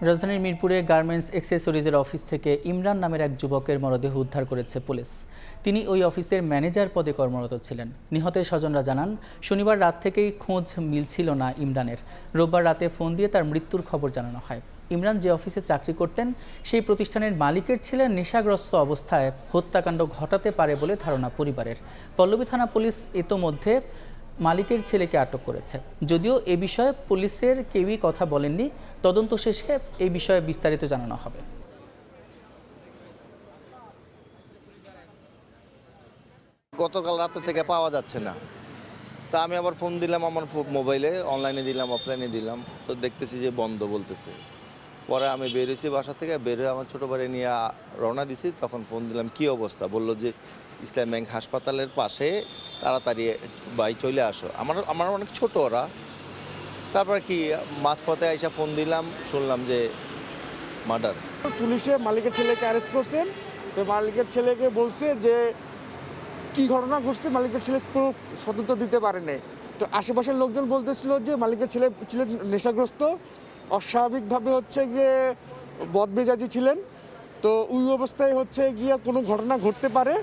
রাজধানীর মিরপুরে garments অ্যাক্সেসরিজের office থেকে ইমরান নামের এক যুবকের মরদেহ উদ্ধার করেছে পুলিশ। তিনি ওই অফিসের ম্যানেজার পদে কর্মরত ছিলেন। নিহতের স্বজনরা জানান, শনিবার রাত থেকেই খোঁজ মিলছিল না ইমরানের। রোববার রাতে ফোন দিয়ে তার মৃত্যুর খবর জানানো হয়। ইমরান যে অফিসে চাকরি করতেন সেই প্রতিষ্ঠানের মালিকের ছেলে নেশাগ্রস্ত অবস্থায় হত্যাকাণ্ড ঘটাতে পারে বলে ধারণা পরিবারের। পল্লবী থানা পুলিশ ইতোমধ্যে মালিকের ছেলেকে আটক করেছে। যদিও এ বিষয়ে পুলিশের কেউই কথা বলেননি। তদন্ত শেষে এই বিষয়ে বিস্তারিত জানানো হবে। গতকাল রাতে থেকে পাওয়া যাচ্ছে না। তা আমি আবার ফোন দিলাম আমার মোবাইলে, অনলাইনে দিলাম, অফলাইনে দিলাম, তো দেখতেছি যে বন্ধ বলতেছে। পরে আমি বেরিয়েছি বাসা থেকে, বেরিয়ে আমার ছোটো ভাই নিয়ে রওনা দিছি। তখন ফোন দিলাম কি অবস্থা, বললো যে ইসলাম ব্যাংক হাসপাতালের পাশে, তাড়াতাড়ি ভাই চলে আসো। আমার অনেক ছোট ওরা। তারপর কি মাঝপথে আইসা ফোন দিলাম, শুনলাম যে মার্ডার। পুলিশে মালিকের ছেলেকে অ্যারেস্ট করছেন। তো মালিকের ছেলেকে বলছে যে কি ঘটনা ঘটছে, মালিকের ছেলে কোনো সতর্ক দিতে পারে নাই। তো আশেপাশের লোকজন বলতেছিল যে মালিকের ছেলে ছিলেন নেশাগ্রস্ত, অস্বাভাবিকভাবে গিয়ে বদমেজাজি ছিলেন। তো ওই অবস্থায় গিয়ে কোনো ঘটনা ঘটতে পারে।